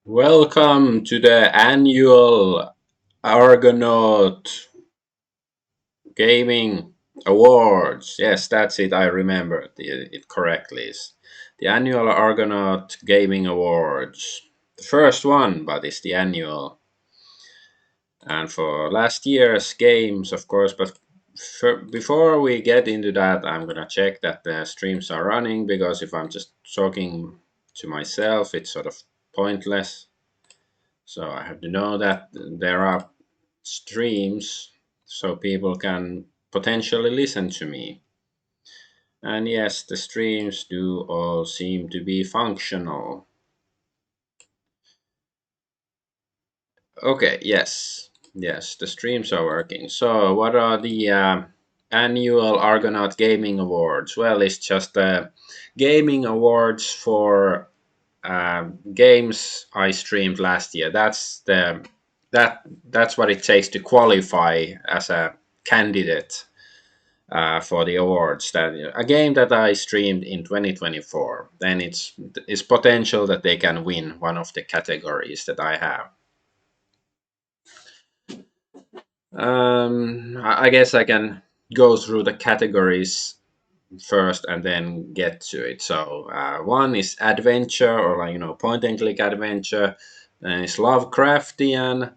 Welcome to the annual Argonaut Gaming Awards. Yes, that's it. I remember it correctly. It's the annual Argonaut Gaming Awards. The first one, but it's the annual. And for last year's games, of course. But before we get into that, I'm gonna check that the streams are running because if I'm just talking to myself, it's sort of pointless. So I have to know that there are streams so people can potentially listen to me. And yes, the streams do all seem to be functional. Okay, yes. Yes, the streams are working. So, what are the annual Argonaut Gaming Awards? Well, it's just gaming awards for games I streamed last year. That's what it takes to qualify as a candidate for the awards. That a game that I streamed in 2024, then it's potential that they can win one of the categories that I have. I guess I can go through the categories first and then get to it. So one is adventure or point and click adventure. Then it's Lovecraftian.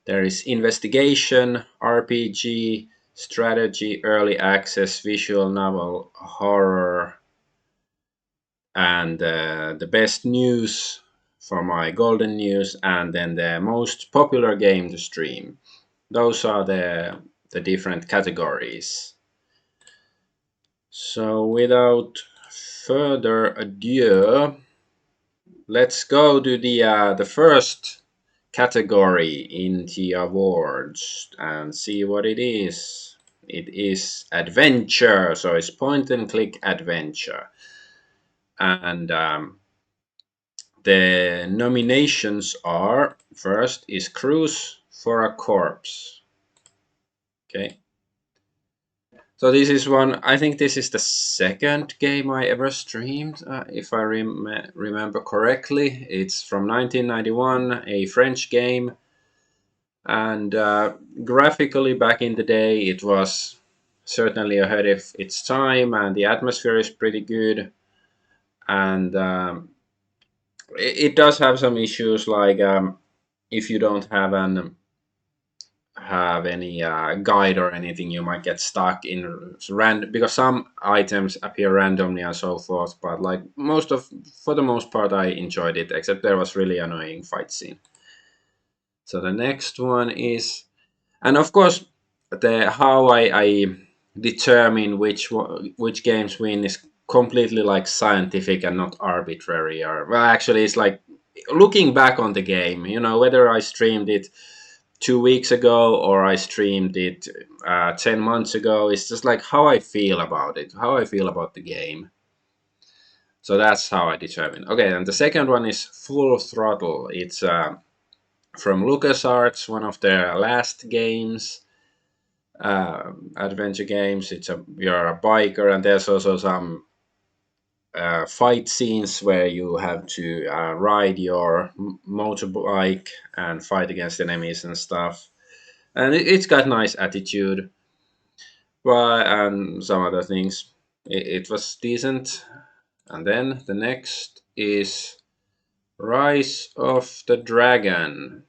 There is investigation, RPG, strategy, early access, visual novel, horror, and the best news for my golden news, and then the most popular game to stream. Those are the different categories. So without further ado, let's go to the first category in the awards and see what it is. It is adventure, so it's point and click adventure. And the nominations are first is Cruise for a Corpse. Okay. So this is one. I think this is the second game I ever streamed, if I remember correctly. It's from 1991, a French game, and graphically back in the day, it was certainly ahead of its time, and the atmosphere is pretty good. And it does have some issues, like if you don't have any guide or anything, you might get stuck in random because some items appear randomly and so forth. But like for the most part, I enjoyed it, except there was really annoying fight scene. So the next one is, and of course, the how I determine which games win is completely like scientific and not arbitrary. Or well, actually, it's like looking back on the game. Whether I streamed it 2 weeks ago or I streamed it 10 months ago. It's just like how I feel about it, how I feel about the game. So that's how I determine. Okay, and the second one is Full Throttle. It's from LucasArts, one of their last games, adventure games. You're a biker, and there's also some fight scenes where you have to ride your motorbike and fight against enemies and stuff. And it's got nice attitude, and some other things. It was decent. And then the next is Rise of the Dragon,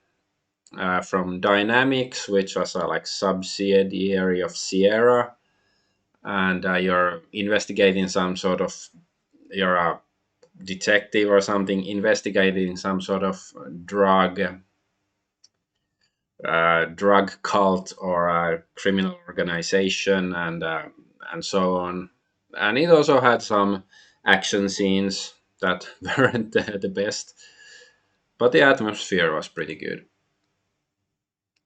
from Dynamics, which was a like subsidiary of Sierra, and you're investigating some sort of you're a detective or something investigating some sort of drug cult or a criminal organization, and so on. And it also had some action scenes that weren't the best, but the atmosphere was pretty good.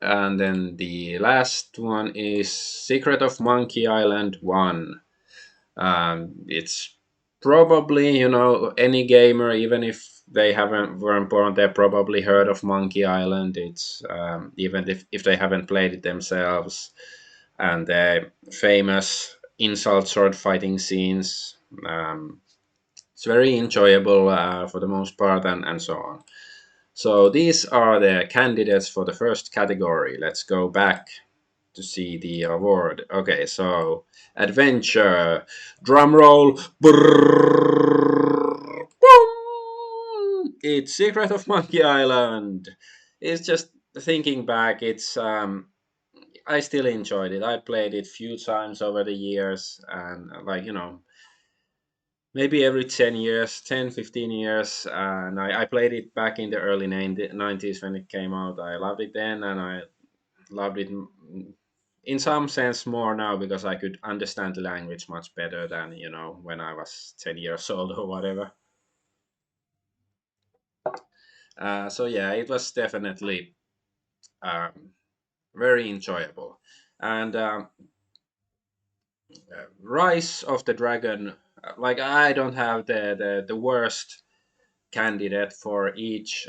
And then the last one is Secret of Monkey Island 1. It's probably, any gamer, even if they weren't born, they probably heard of Monkey Island. It's even if they haven't played it themselves, and the famous insult sword fighting scenes. It's very enjoyable for the most part, and so on. So these are the candidates for the first category. Let's go back to see the award. Okay, so adventure, drum roll. Brrrr, boom! It's Secret of Monkey Island. It's just thinking back. It's I still enjoyed it. I played it few times over the years, and like maybe every 10 years, 10, 15 years. And I played it back in the early 90s when it came out. I loved it then, and I loved it in some sense more now because I could understand the language much better than, when I was 10 years old or whatever. So yeah, it was definitely very enjoyable. And Rise of the Dragon, like I don't have the worst candidate for each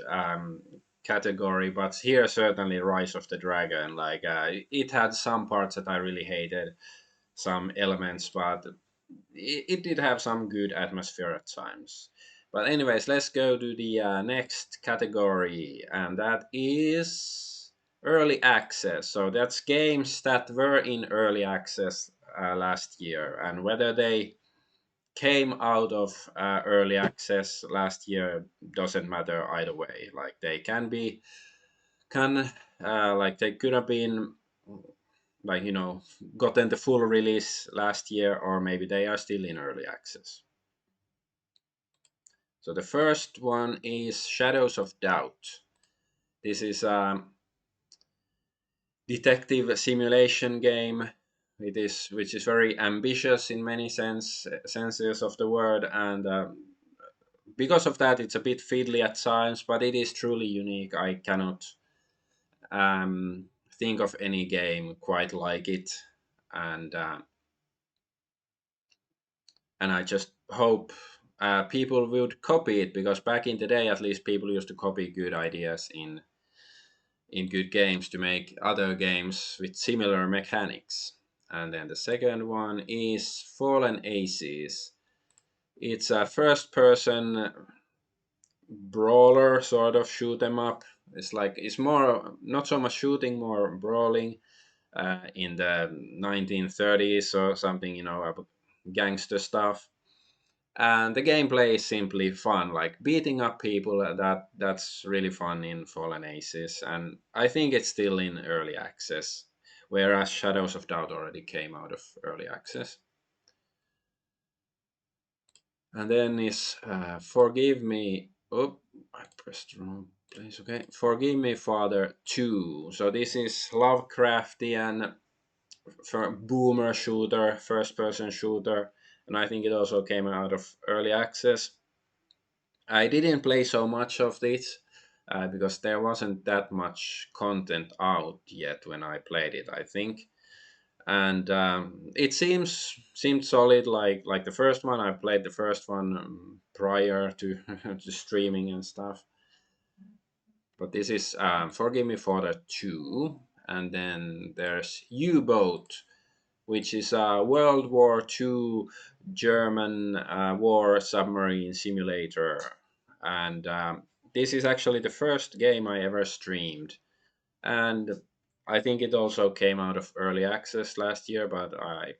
category, but here certainly Rise of the Dragon. Like it had some parts that I really hated, some elements, but it did have some good atmosphere at times. But anyways, let's go to the next category, and that is early access. So that's games that were in early access last year, and whether they came out of early access last year doesn't matter either way. Like they can like they could have been like gotten the full release last year, or maybe they are still in early access. So the first one is Shadows of Doubt. This is a detective simulation game. It is which is very ambitious in many senses of the word, and because of that, it's a bit fiddly at times, but it is truly unique. I cannot think of any game quite like it, and I just hope people would copy it, because back in the day, at least, people used to copy good ideas in good games to make other games with similar mechanics. And then the second one is Fallen Aces. It's a first-person brawler, sort of shoot 'em up. It's more not so much shooting, more brawling. In the 1930s or something, about gangster stuff. And the gameplay is simply fun, like beating up people. That's really fun in Fallen Aces, and I think it's still in early access, whereas Shadows of Doubt already came out of early access. And then is Forgive Me. Oh, I pressed the wrong place. Okay, Forgive Me, Father 2. So this is Lovecraftian for boomer shooter, first person shooter, and I think it also came out of early access. I didn't play so much of this because there wasn't that much content out yet when I played it, I think. And it seemed solid, like the first one. I played the first one prior to to streaming and stuff. But this is Forgive Me for the 2. And then there's U-Boat, which is a World War II German war submarine simulator. And this is actually the first game I ever streamed. And I think it also came out of early access last year, but I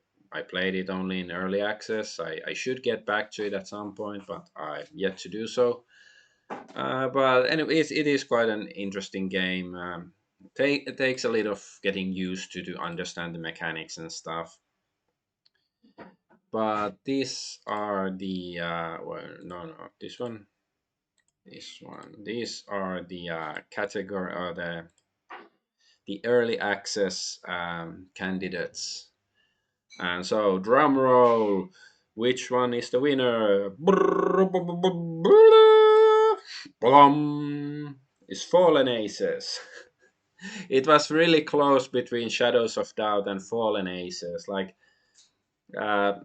played it only in early access. I should get back to it at some point, but I've yet to do so. But anyway, it is quite an interesting game. It takes a little of getting used to understand the mechanics and stuff. But these are the well, no, this one, these are the category, or the early access candidates. And so, drum roll, which one is the winner? Blum, is Fallen Aces. It was really close between Shadows of Doubt and Fallen Aces. Like uh,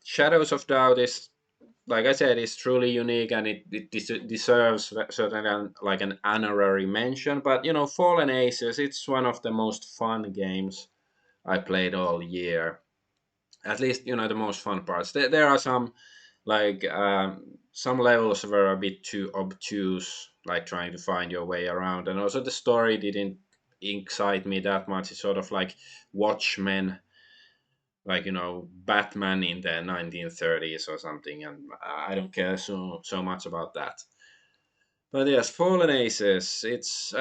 Shadows of Doubt is, like I said, is truly unique, and it deserves certainly like an honorary mention. But Fallen Aces, it's one of the most fun games I played all year. At least the most fun parts. There are some Like some levels were a bit too obtuse, like trying to find your way around, and also the story didn't excite me that much. It's sort of like Watchmen, like Batman in the 1930s or something, and I don't care so much about that. But yes, Fallen Aces. It's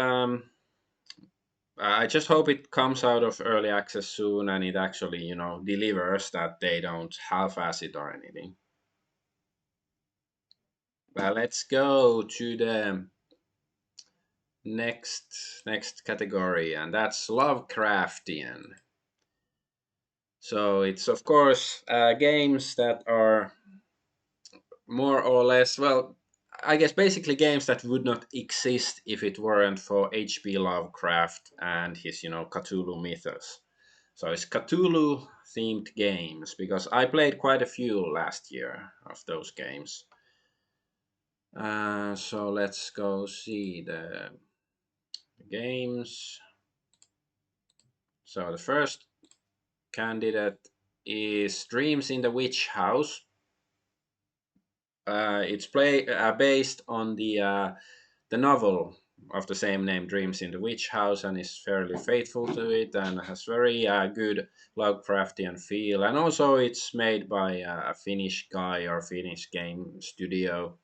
I just hope it comes out of early access soon and it actually delivers, that they don't half-ass it or anything. Well, let's go to the next category, and that's Lovecraftian. So it's of course games that are more or less, well, I guess basically games that would not exist if it weren't for H.P. Lovecraft and his Cthulhu mythos. So it's Cthulhu themed games, because I played quite a few last year of those games. So let's go see the games. So the first candidate is Dreams in the Witch House. It's based on the novel of the same name, Dreams in the Witch House, and is fairly faithful to it and has very good Lovecraftian feel. And also, it's made by a Finnish guy or Finnish game studio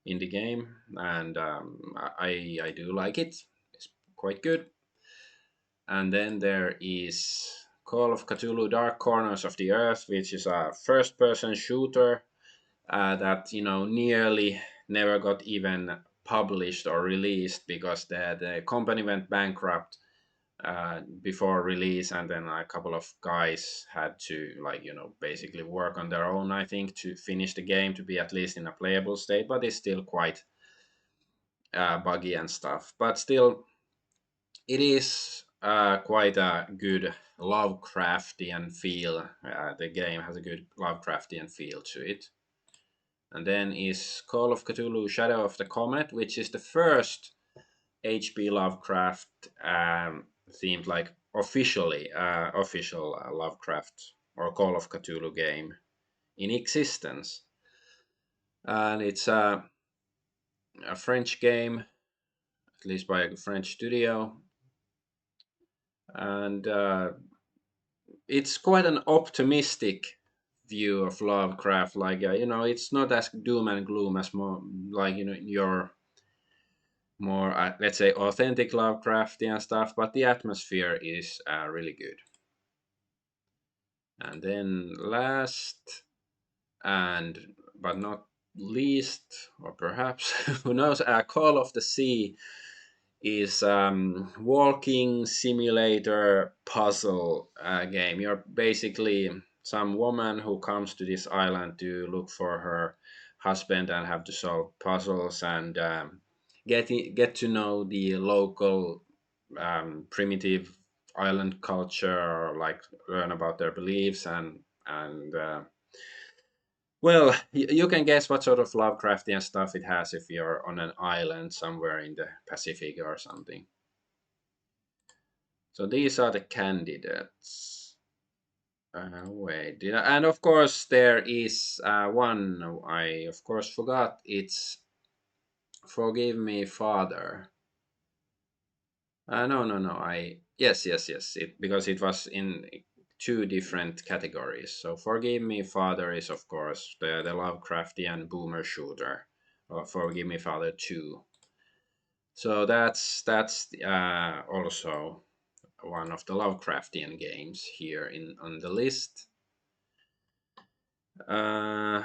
in the game, and I do like it. It's quite good. And then there is Call of Cthulhu: Dark Corners of the Earth, which is a first-person shooter that nearly never got even published or released, because the company went bankrupt before release, and then a couple of guys had to, like, basically work on their own, I think, to finish the game to be at least in a playable state, but it's still quite buggy and stuff. But still, it is quite a good Lovecraftian feel. The game has a good Lovecraftian feel to it. And then is Call of Cthulhu: Shadow of the Comet, which is the first H.P. Lovecraft themed, like officially official Lovecraft or Call of Cthulhu game in existence. And it's a French game, at least by a French studio, and it's quite an optimistic view of Lovecraft. Like it's not as doom and gloom as more like your more let's say authentic Lovecraftian stuff, but the atmosphere is really good. And then last and but not least, or perhaps who knows, Call of the Sea is walking simulator puzzle game. You're basically some woman who comes to this island to look for her husband and have to solve puzzles and get to know the local primitive island culture, or like learn about their beliefs and well, you can guess what sort of Lovecraftian stuff it has if you're on an island somewhere in the Pacific or something. So these are the candidates. Wait, and of course there is one I of course forgot. It's Forgive Me, Father. No, no, no. Yes. It, because it was in two different categories. So Forgive Me, Father is of course the Lovecraftian boomer shooter, or Forgive Me, Father 2. So that's also one of the Lovecraftian games here in on the list. Uh,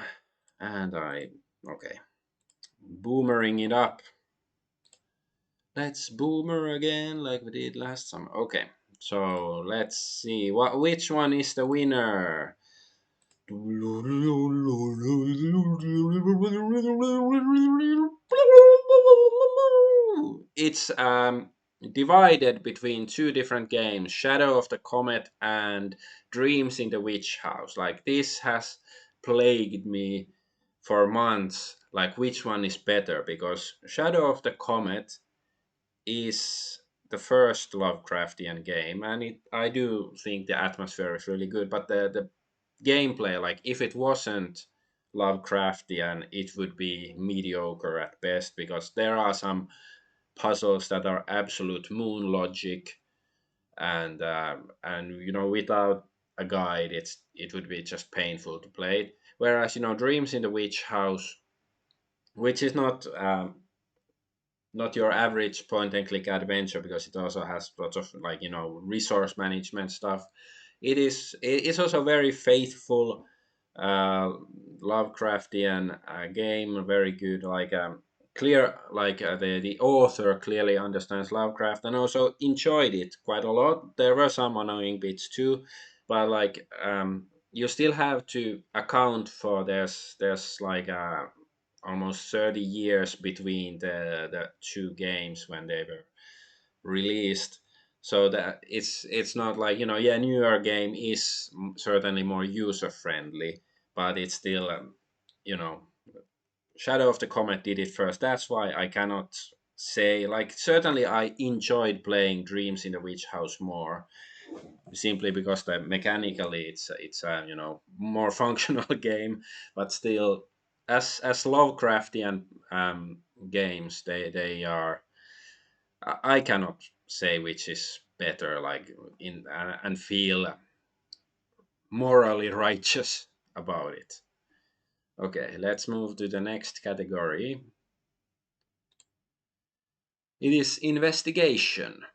and I okay, boomering it up. Let's boomer again like we did last summer. Okay, so let's see which one is the winner. It's divided between two different games, Shadow of the Comet and Dreams in the Witch House. Like, this has plagued me for months, like which one is better, because Shadow of the Comet is the first Lovecraftian game, and I do think the atmosphere is really good, but the gameplay, like if it wasn't Lovecraftian, it would be mediocre at best, because there are some puzzles that are absolute moon logic, and without a guide, it would be just painful to play. Whereas Dreams in the Witch House, which is not your average point and click adventure, because it also has lots of resource management stuff. It's also very faithful, uh, Lovecraftian game, very good, clear, the author clearly understands Lovecraft and also enjoyed it quite a lot. There were some annoying bits too, but you still have to account for there's almost 30 years between the two games when they were released, so that it's not yeah, newer game is certainly more user friendly, but it's still you know Shadow of the Comet did it first. That's why I cannot say, certainly I enjoyed playing Dreams in the Witch House more, simply because mechanically it's a more functional game, but still, as Lovecraftian games, they are. I cannot say which is better, in and feel morally righteous about it. Okay, let's move to the next category. It is investigation.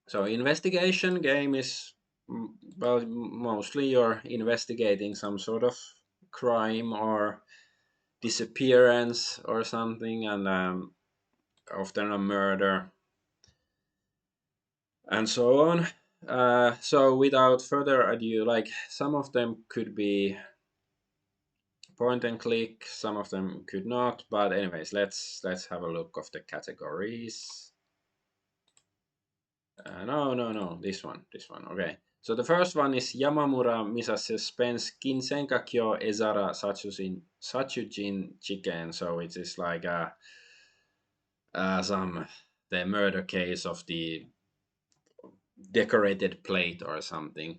So investigation game is, well, mostly you're investigating some sort of crime or disappearance or something, and often a murder and so on. So without further ado, some of them could be point and click, some of them could not. But anyways, let's have a look of the categories. No, this one. Okay. So the first one is Yamamura Misa Suspense Kinsenka Kyo Ezara Sachujin Chicken. So it is some the murder case of the decorated plate or something.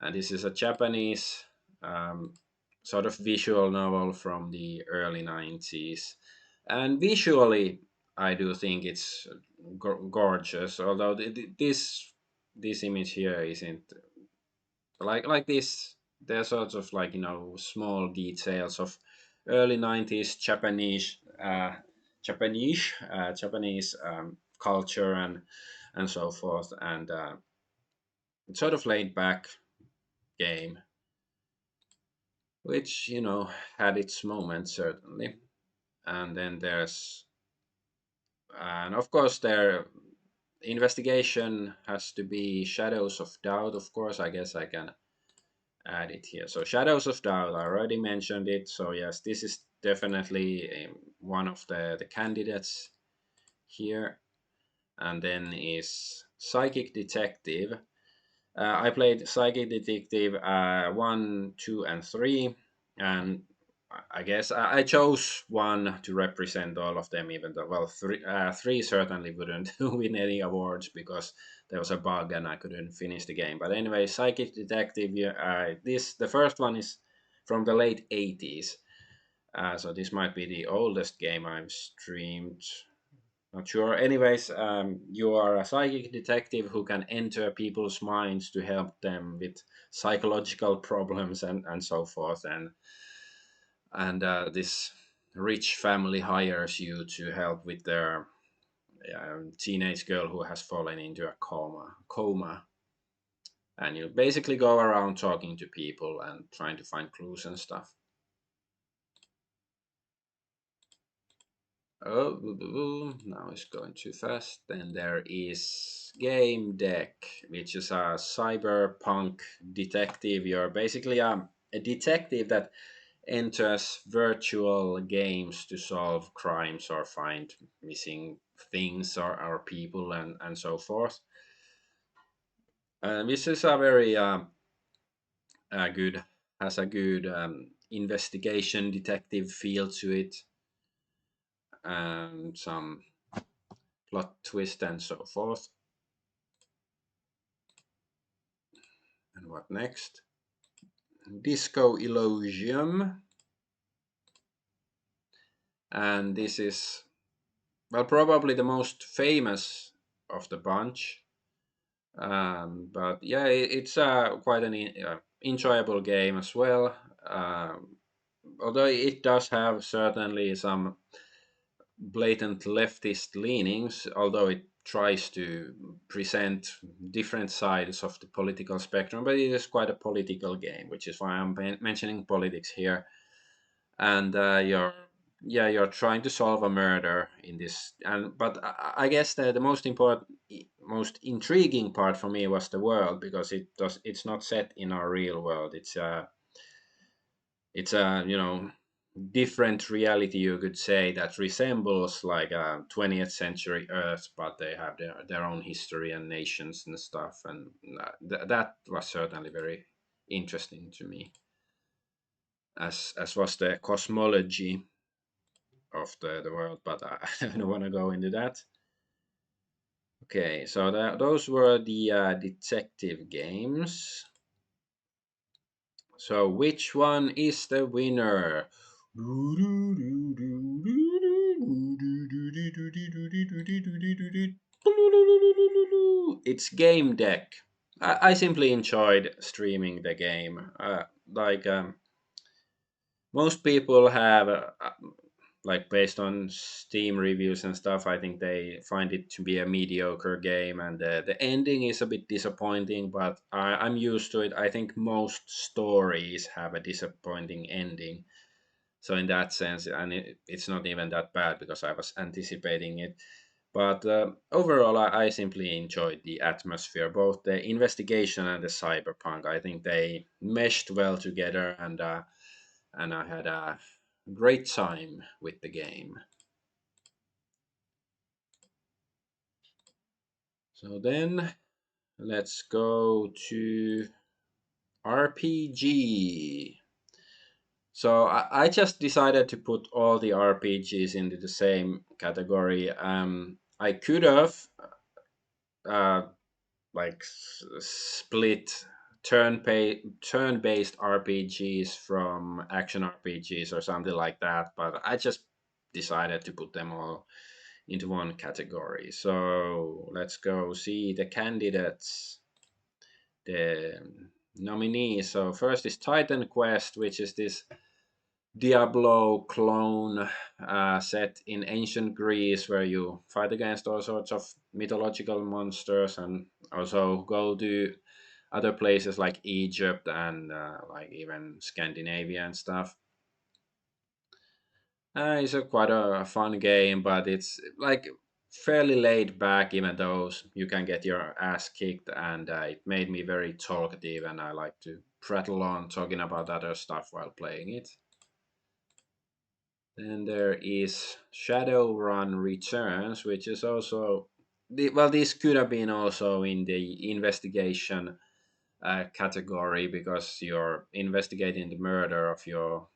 And this is a Japanese um, sort of visual novel from the early 90s. And visually, I do think it's gorgeous, although this image here isn't like this. There's sort of small details of early 90s Japanese culture and so forth, and sort of laid back game, which had its moments certainly. And then and of course, their investigation has to be Shadows of Doubt. Of course, I guess I can add it here. So Shadows of Doubt, I already mentioned it. So yes, this is definitely one of the candidates here. And then is Psychic Detective. I played Psychic Detective 1, 2, and 3, and I guess I chose 1 to represent all of them, even though, well, 3 certainly wouldn't win any awards because there was a bug and I couldn't finish the game. But anyway, Psychic Detective, the first one is from the late 80s. So this might be the oldest game I've streamed. Not sure. Anyways, you are a psychic detective who can enter people's minds to help them with psychological problems and so forth. And this rich family hires you to help with their teenage girl who has fallen into a coma. And you basically go around talking to people and trying to find clues and stuff. Oh, now it's going too fast. Then there is Game Deck, which is a cyberpunk detective. You're basically a detective that enters virtual games to solve crimes or find missing things or people and so forth. This is a very good, has a good investigation detective feel to it, and some plot twist and so forth. And what next? Disco Illusion. and this is, well, probably the most famous of the bunch. But yeah, it's quite an enjoyable game as well. Although it does have certainly some blatant leftist leanings, although it tries to present different sides of the political spectrum, but it is quite a political game, which is why I'm mentioning politics here. And you're trying to solve a murder in this, and but I guess the most important, most intriguing part for me was the world, because it's not set in our real world. It's a different reality, you could say, that resembles like a 20th century Earth, but they have their own history and nations and stuff, and that was certainly very interesting to me, as was the cosmology of the world, but I don't want to go into that. Okay, so those were the detective games. So which one is the winner? It's Game Deck. I simply enjoyed streaming the game. Like most people have, like based on Steam reviews and stuff, I think they find it to be a mediocre game, and the ending is a bit disappointing. But I'm used to it. I think most stories have a disappointing ending, so in that sense, and it's not even that bad because I was anticipating it. But overall, I simply enjoyed the atmosphere, both the investigation and the cyberpunk. I think they meshed well together, and I had a great time with the game. So then let's go to RPG. So I just decided to put all the RPGs into the same category. I could have uh, like split turn-based RPGs from action RPGs or something like that, but I just decided to put them all into one category. So let's go see the candidates, the nominees. So first is Titan Quest, which is this Diablo clone set in ancient Greece, where you fight against all sorts of mythological monsters, and also go to other places like Egypt and like even Scandinavia and stuff. It's a quite a fun game, but it's like fairly laid back, even though you can get your ass kicked, and it made me very talkative, and I like to prattle on talking about other stuff while playing it. Then there is Shadowrun Returns, which is also well, this could have been also in the investigation category, because you're investigating the murder of your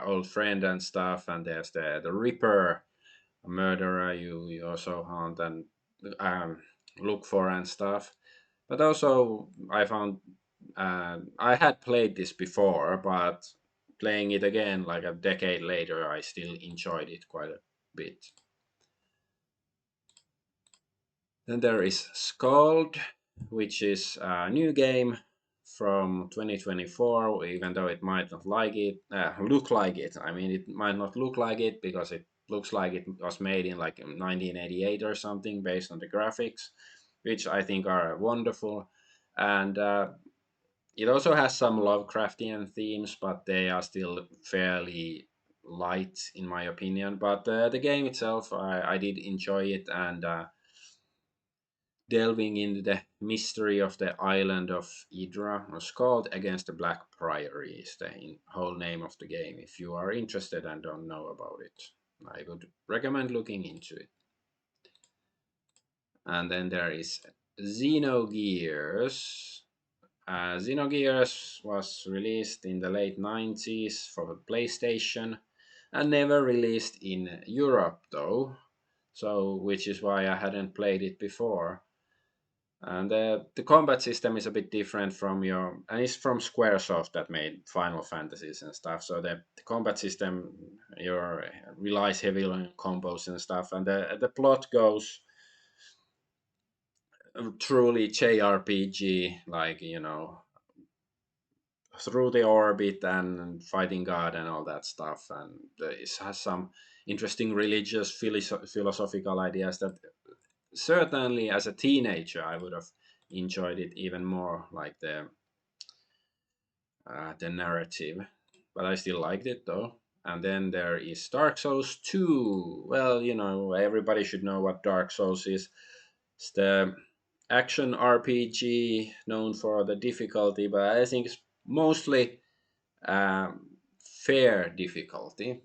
old friend and stuff, and there's the Ripper, a murderer you also hunt and um, look for and stuff. But also, I found I had played this before, but playing it again like a decade later, I still enjoyed it quite a bit. Then there is Scald, which is a new game from 2024, even though it might not look like it. I mean, it might not look like it because it looks like it was made in like 1988 or something based on the graphics, which I think are wonderful. And it also has some Lovecraftian themes, but they are still fairly light, in my opinion. But the game itself, I did enjoy it, and delving into the mystery of the island of Idra, or Scald Against the Black Priory, is the whole name of the game. If you are interested and don't know about it, I would recommend looking into it. And then there is Xenogears. Xenogears was released in the late 90s for the PlayStation and never released in Europe though, so which is why I hadn't played it before. And the combat system is a bit different from your, and it's from Squaresoft that made Final Fantasies and stuff. So the combat system your relies heavily on combos and stuff, and the plot goes truly JRPG, like through the orbit and fighting God and all that stuff, and it has some interesting religious philosophical ideas that certainly as a teenager I would have enjoyed it even more, like the narrative, but I still liked it though. And then there is Dark Souls 2. Well, everybody should know what Dark Souls is. It's the action RPG known for the difficulty, but I think it's mostly fair difficulty.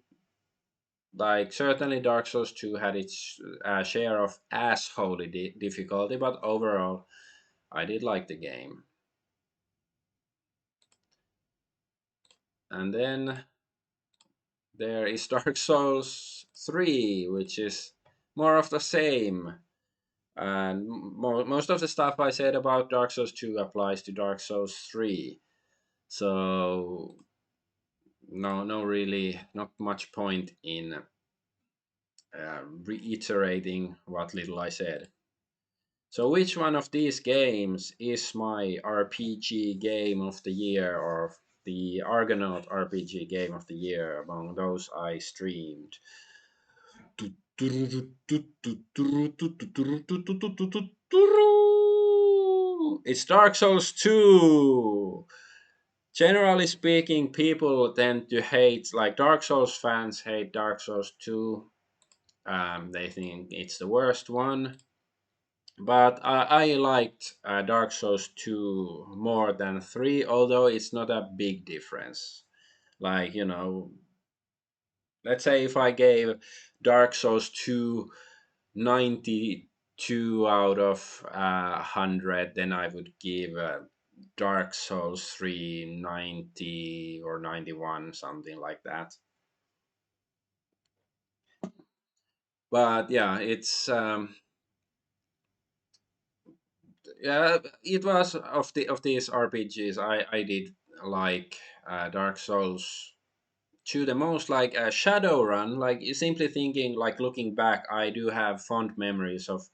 Like, certainly Dark Souls 2 had its share of assholey difficulty, but overall, I did like the game. And then there is Dark Souls 3, which is more of the same. And most of the stuff I said about Dark Souls 2 applies to Dark Souls 3. So, no, no, really, not much point in reiterating what little I said. So, which one of these games is my RPG game of the year, or the Argonaut RPG game of the year among those I streamed? It's Dark Souls 2. Generally speaking, people tend to hate, like Dark Souls fans hate Dark Souls 2. They think it's the worst one. But I liked Dark Souls 2 more than 3, although it's not a big difference. Like, let's say if I gave Dark Souls 2 92 out of 100, then I would give Dark Souls 3 90 or 91, something like that. But yeah, yeah, it was of these RPGs I did like Dark Souls to the most, like a Shadowrun. Like, simply thinking, like looking back, I do have fond memories of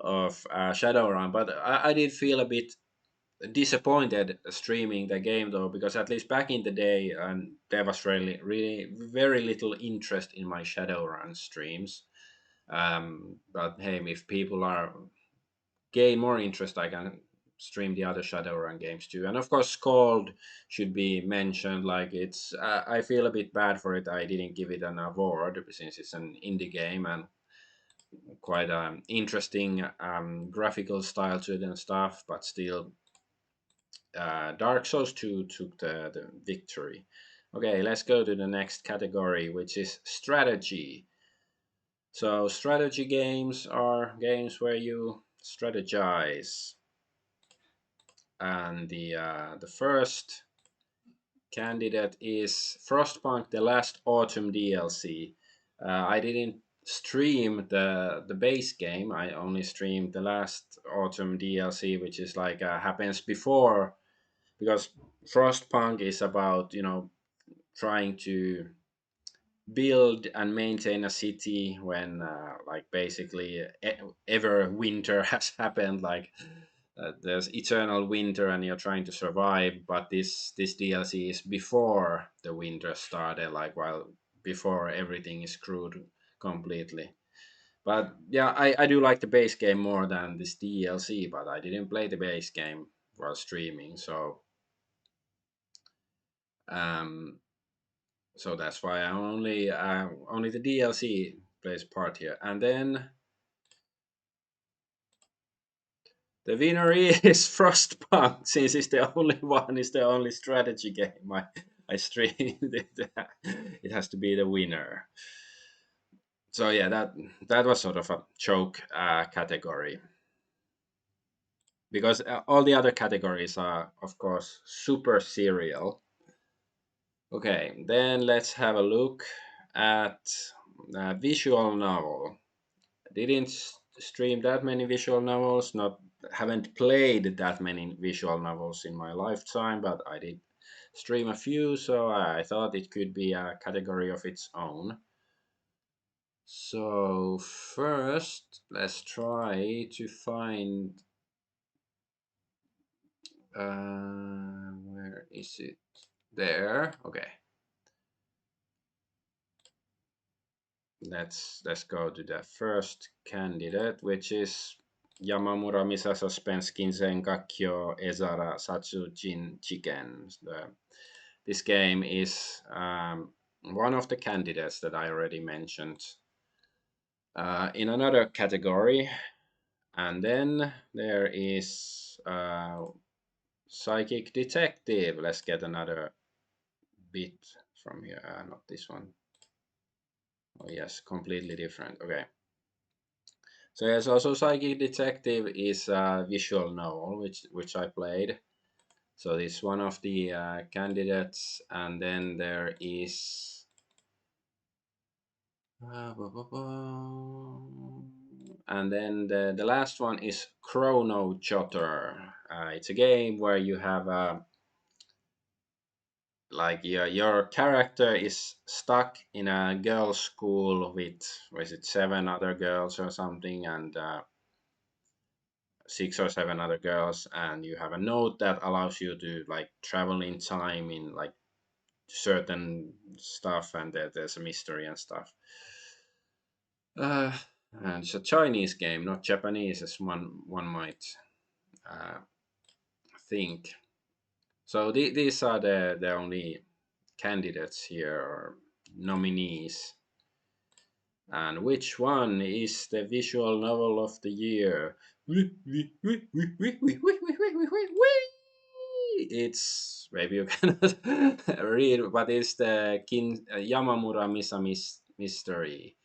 Shadowrun, but I did feel a bit disappointed streaming the game though, because at least back in the day, there was really very little interest in my Shadowrun streams. But hey, if people are gain more interest, I can stream the other Shadowrun games too. And of course, Scald should be mentioned. Like, it's I feel a bit bad for it. I didn't give it an award since it's an indie game and quite interesting graphical style to it and stuff. But still, Dark Souls 2 took the victory. Okay, let's go to the next category, which is strategy. So, strategy games are games where you strategize. And the first candidate is Frostpunk: The Last Autumn DLC. I didn't stream the base game. I only streamed the Last Autumn DLC, which is like happens before, because Frostpunk is about trying to build and maintain a city when like basically ever winter has happened, like there's eternal winter and you're trying to survive, but this DLC is before the winter started, like while before everything is screwed completely. But yeah, I do like the base game more than this DLC, but I didn't play the base game while streaming, um so that's why I only the DLC plays part here. And then the winner is Frostpunk, since it's the only one, it's the only strategy game I streamed. It has to be the winner. So yeah, that was sort of a choke category, because all the other categories are, of course, super serial. Okay, then let's have a look at visual novel. Didn't stream that many visual novels, not haven't played that many visual novels in my lifetime, but I did stream a few, so I thought it could be a category of its own. So first, let's try to find where is it? There. Okay. Let's go to the first candidate, which is Yamamura Misa Suspense Kinsen Gakkyo Ezara Satsujin Chicken. This game is one of the candidates that I already mentioned in another category. And then there is Psychic Detective. Let's get another bit from here. Not this one. Oh, yes, completely different. Okay. So yes, also Psychic Detective is a visual novel, which I played. So this one of the candidates, and then there is and then the last one is Chrono Jotter. It's a game where you have like your character is stuck in a girls' school with was it 7 other girls or something, and 6 or 7 other girls, and you have a note that allows you to like travel in time in like certain stuff, and there's a mystery and stuff. Uh, and it's a Chinese game, not Japanese, as one might uh, think. So these are the only candidates here or nominees. And which one is the visual novel of the year? It's maybe you cannot read, but it's the Yamamura Misa mystery.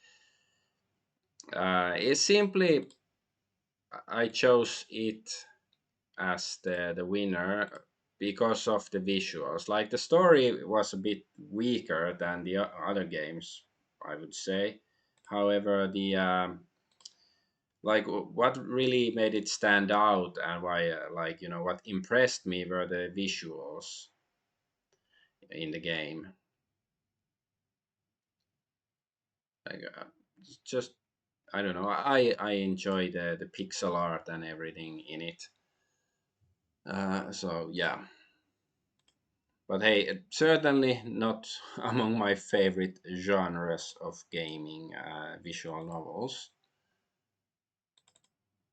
It's simply I chose it as the winner because of the visuals. Like the story was a bit weaker than the other games, I would say. However, the like what really made it stand out and why like what impressed me were the visuals in the game. Like just I don't know. I enjoy the pixel art and everything in it. So yeah. But hey, certainly not among my favorite genres of gaming, visual novels.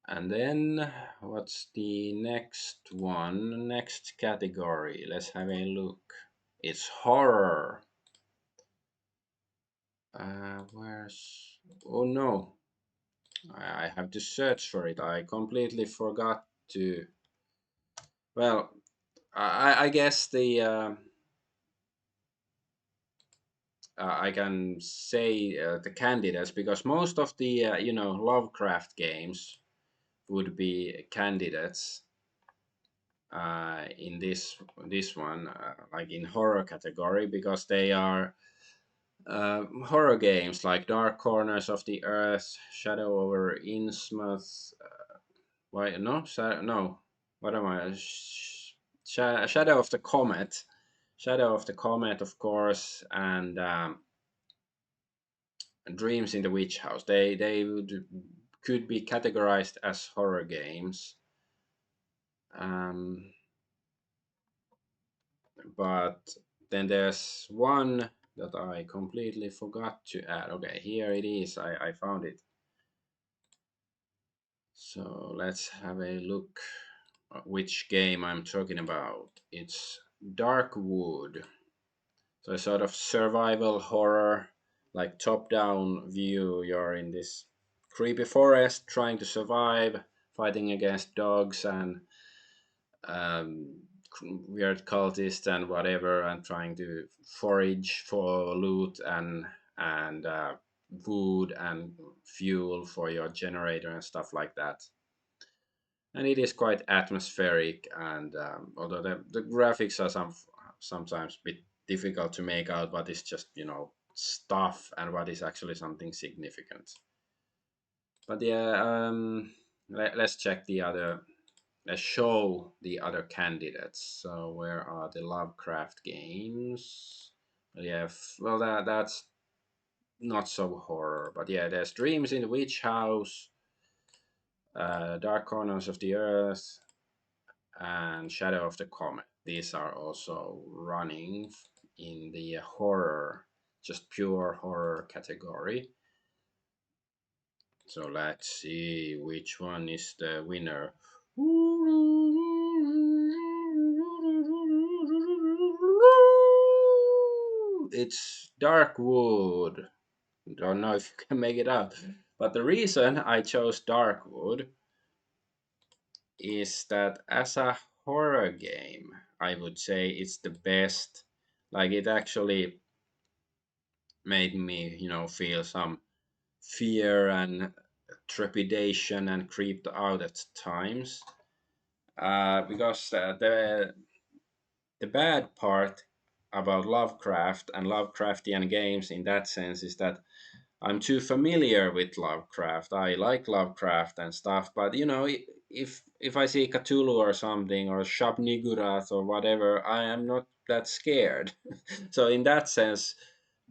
And then, what's the next one? Next category. Let's have a look. It's horror. Where's. Oh no. I have to search for it. I completely forgot to. Well, I guess I can say the candidates because most of the Lovecraft games would be candidates in this one, like in horror category, because they are horror games like Dark Corners of the Earth, Shadow over Innsmouth. Why no? No. What am I? Shadow of the Comet. Shadow of the Comet, of course, and Dreams in the Witch House. They could be categorized as horror games. Um, but then there's one that I completely forgot to add. Okay, here it is. I found it. So let's have a look which game I'm talking about. It's Darkwood. So a sort of survival horror, like top-down view. You're in this creepy forest trying to survive, fighting against dogs and um, weird cultists and whatever, and trying to forage for loot and wood and fuel for your generator and stuff like that. And it is quite atmospheric, and although the graphics are sometimes a bit difficult to make out what is just stuff and what is actually something significant. But yeah, let's check the other show the other candidates. So where are the Lovecraft games? Yeah, well that's not so horror, but yeah, there's Dreams in the Witch House, Dark Corners of the Earth, and Shadow of the Comet. These are also running in the horror, just pure horror category. So let's see which one is the winner. It's Darkwood. Don't know if you can make it out. But the reason I chose Darkwood is that as a horror game, I would say it's the best. Like it actually made me, feel some fear and trepidation and creeped out at times. Because the bad part about Lovecraft and Lovecraftian games in that sense is that I'm too familiar with Lovecraft. I like Lovecraft and stuff, but if I see Cthulhu or something or Shab Niggurath or whatever, I am not that scared. So in that sense,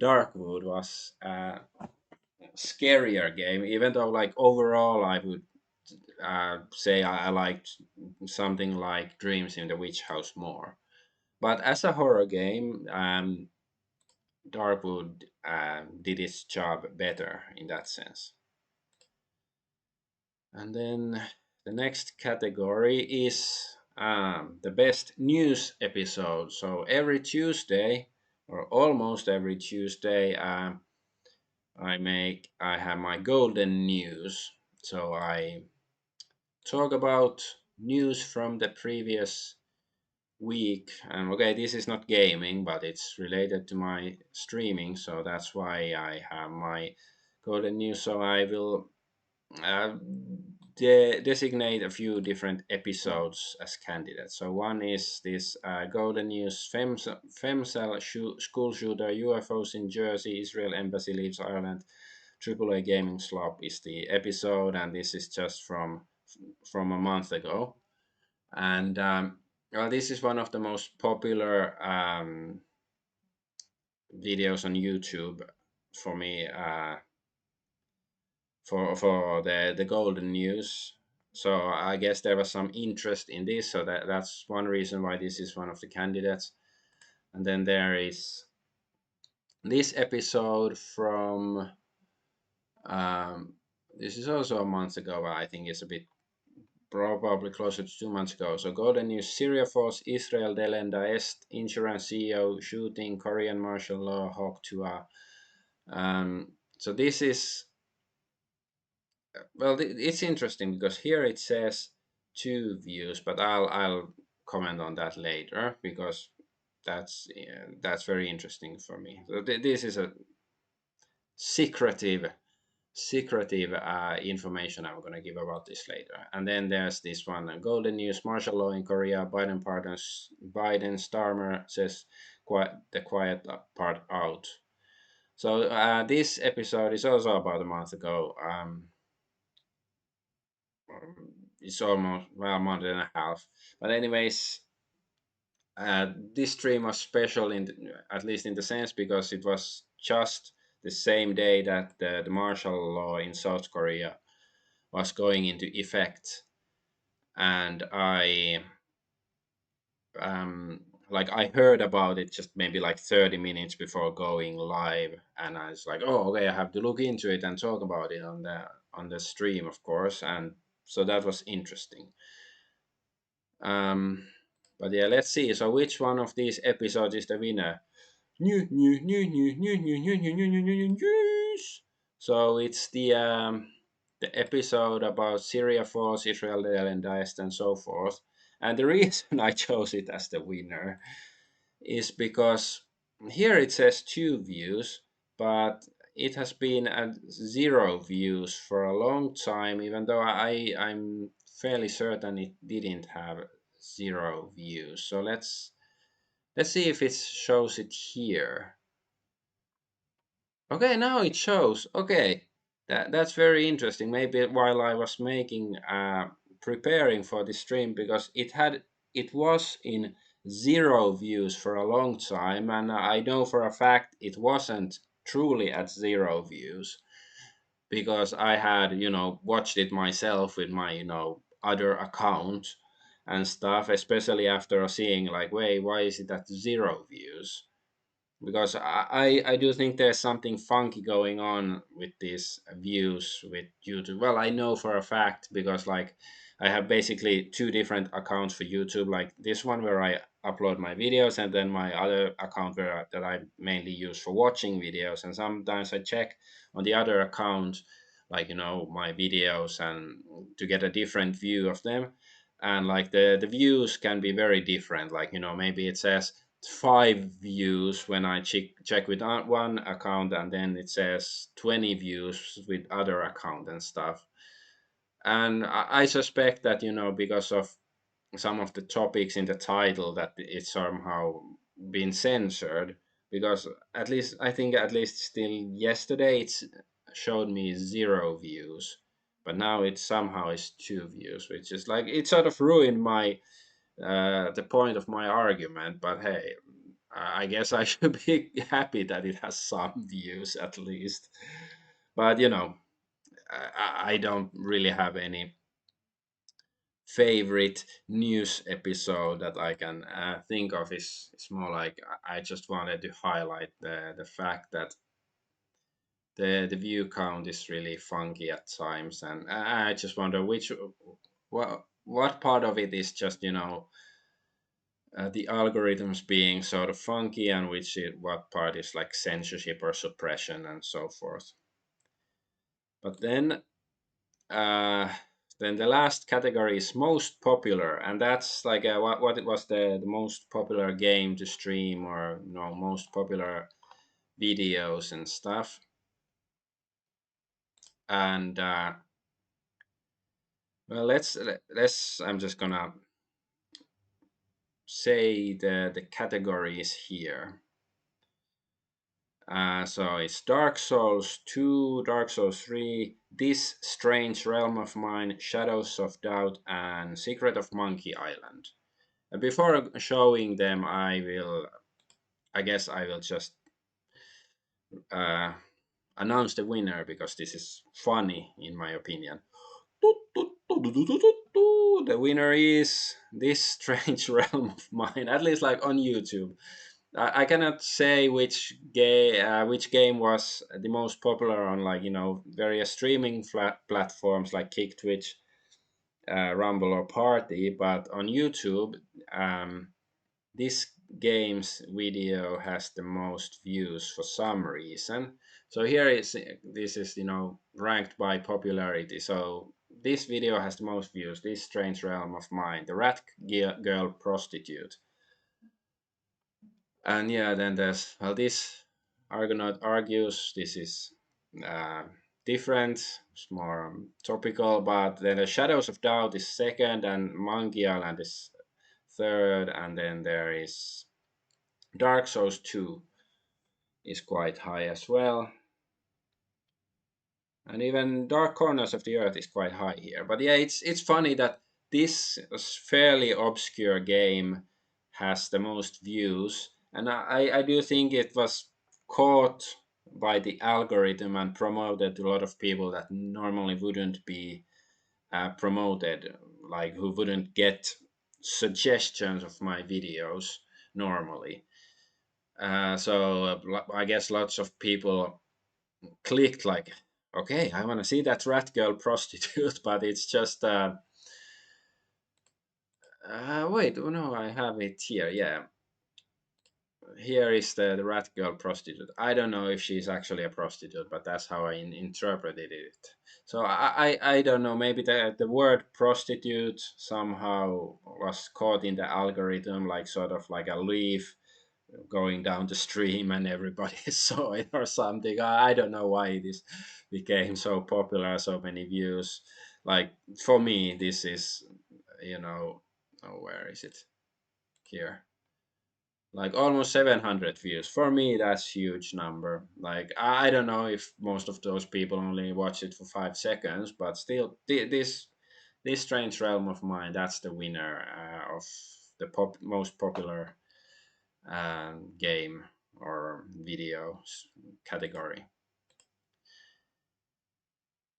Darkwood was a scarier game, even though like overall I would say I liked something like Dreams in the Witch House more. But as a horror game, Darkwood did its job better in that sense. And then the next category is the best news episode. So every Tuesday, or almost every Tuesday, I have my golden news. So I talk about news from the previous week. And okay, this is not gaming, but it's related to my streaming, so that's why I have my golden news. So I will uh, designate a few different episodes as candidates. So one is this golden news femcell school shooter, UFOs in Jersey, Israel embassy leaves Ireland, AAA gaming slop is the episode, and this is just from a month ago. And well, this is one of the most popular videos on YouTube for me, for the golden news. So I guess there was some interest in this, so that's one reason why this is one of the candidates. And then there is this episode from this is also a month ago, but I think it's a bit probably closer to 2 months ago. So golden news: Syria force Israel delenda est insurance CEO shooting Korean martial law hawk Tua. So this is well, it's interesting because here it says two views, but I'll comment on that later because that's very interesting for me. So this is a secretive information I'm going to give about this later. And then there's this one, golden news: martial law in Korea, Biden pardons Biden, Starmer says the quiet part out. So this episode is also about a month ago. It's almost, well, a month and a half, but anyways, this stream was special at least in the sense because it was just the same day that the martial law in South Korea was going into effect, and um, I heard about it just maybe like 30 minutes before going live, and I was like, oh, okay, I have to look into it and talk about it on the stream, of course, and so that was interesting. Um, but yeah, let's see. So which one of these episodes is the winner? News. So it's the episode about Syria force, Israel, and Daesh, and so forth. And the reason I chose it as the winner is because here it says two views, but it has been at 0 views for a long time, even though I'm fairly certain it didn't have 0 views. So let's see if it shows it here. Okay, now it shows. Okay, that's very interesting. Maybe while I was making preparing for the stream because it was in 0 views for a long time, and I know for a fact it wasn't truly at 0 views because I had, watched it myself with my, other account and stuff, especially after seeing like, wait, why is it at 0 views? Because I do think there's something funky going on with these views with YouTube. Well, I know for a fact because like I have basically two different accounts for YouTube, like this one where I upload my videos, and then my other account that I mainly use for watching videos. And sometimes I check on the other account, like my videos, and to get a different view of them. And like the views can be very different. Like maybe it says 5 views when I check with one account, and then it says 20 views with other account and stuff. And I suspect that because of some of the topics in the title that it's somehow been censored. Because at least I think at least still yesterday it's showed me 0 views, but now it somehow is 2 views, which is like it sort of ruined my the point of my argument. But hey, I guess I should be happy that it has some views at least. But I don't really have any favorite news episode that I can think of. Is more like I just wanted to highlight the fact that the view count is really funky at times, and I just wonder what part of it is just the algorithms being sort of funky, and what part is like censorship or suppression and so forth. But uh, then the last category is most popular, and that's like what it was the most popular game to stream, or most popular videos and stuff. And well, let's I'm just gonna say the categories here. So it's Dark Souls 2, Dark Souls 3, This Strange Realm of Mine, Shadows of Doubt, and Secret of Monkey Island. Before showing them, I guess I will just uh, announce the winner because this is funny in my opinion. The winner is This Strange Realm of Mine, at least like on YouTube. I cannot say which game was the most popular on like various streaming platforms like Kick, Twitch, Rumble, or Party, but on YouTube, um, this game's video has the most views for some reason. So here is this is ranked by popularity. So this video has the most views. This Strange Realm of Mine, the Rat Girl Prostitute. And yeah, then there's this Argonaut argues this is uh, different, it's more topical, but then the Shadows of Doubt is second, and Monkey Island is third, and then there is Dark Souls 2 is quite high as well. And even Dark Corners of the Earth is quite high here. But yeah, it's funny that this fairly obscure game has the most views, and I do think it was caught by the algorithm and promoted to a lot of people that normally wouldn't be promoted, like who wouldn't get suggestions of my videos normally. So I guess lots of people clicked like, okay, I want to see that rat girl prostitute, but it's just wait, oh no, I have it here. Yeah, here is the rat girl prostitute. I don't know if she's actually a prostitute, but that's how I interpreted it. So I don't know. Maybe the word prostitute somehow was caught in the algorithm, like sort of like a leaf going down the stream, and everybody saw it or something. I don't know why this became so popular, so many views. Like for me, this is oh, where is it? Here, like almost 700 views. For me, that's huge number. Like I don't know if most of those people only watch it for 5 seconds, but still, This Strange Realm of Mine, that's the winner of the most popular game or video category.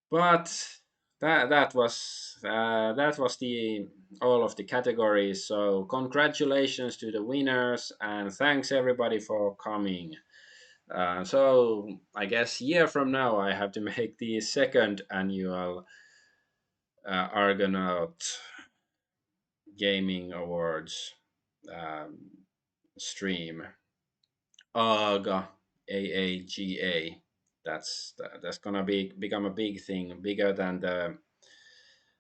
But that was the all of the categories. So congratulations to the winners and thanks everybody for coming. So I guess year from now I have to make the second annual Argonaut Gaming Awards um, stream. AAGA, AAGA. That's gonna become a big thing, bigger than the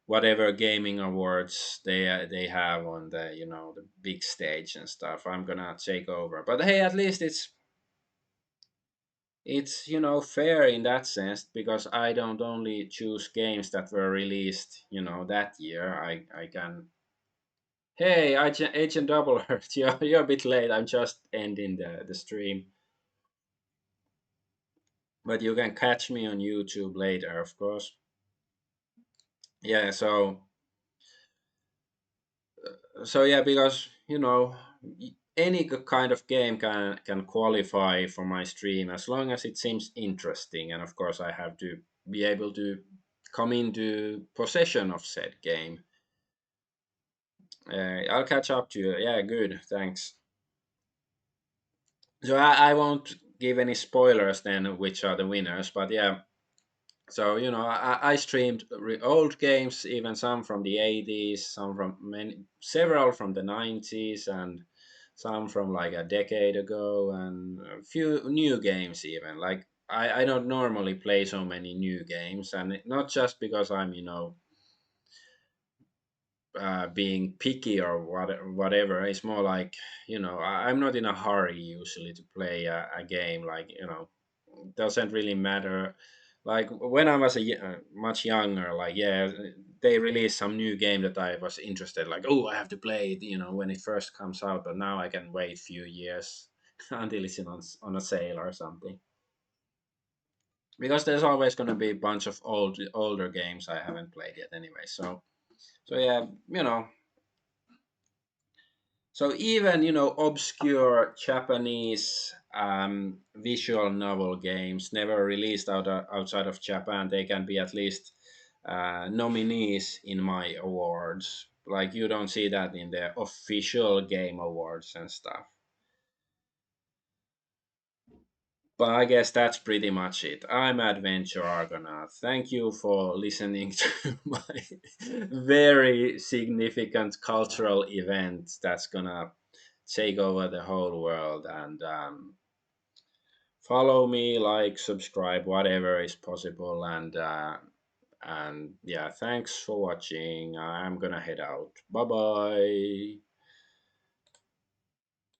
whatever gaming awards they have on the the big stage and stuff. I'm gonna take over. But hey, at least it's fair in that sense because I don't only choose games that were released that year. I can. Hey, Agent Double Earth, you're a bit late. I'm just ending the stream. But you can catch me on YouTube later, of course. Yeah, so yeah, because any kind of game can qualify for my stream as long as it seems interesting, and of course I have to be able to come into possession of said game. I'll catch up to you. Yeah, good, thanks. So I won't give any spoilers then, which are the winners, but yeah. So I streamed old games, even some from the 80s, some from several from the 90s, and some from like a decade ago, and a few new games even. Like I don't normally play so many new games, and not just because I'm being picky or whatever. It's more like I'm not in a hurry usually to play a game. Like doesn't really matter. Like when I was much younger, like yeah, they released some new game that I was interested. Like oh, I have to play it, when it first comes out. But now I can wait few years until it's on a sale or something. Because there's always going to be a bunch of older games I haven't played yet anyway. So yeah, so even obscure Japanese visual novel games never released outside of Japan, they can be at least nominees in my awards. Like you don't see that in the official game awards and stuff. But I guess that's pretty much it. I'm Adventure Argonaut. Thank you for listening to my very significant cultural event that's gonna take over the whole world. And follow me, like, subscribe, whatever is possible. And yeah, thanks for watching. I'm gonna head out. Bye bye.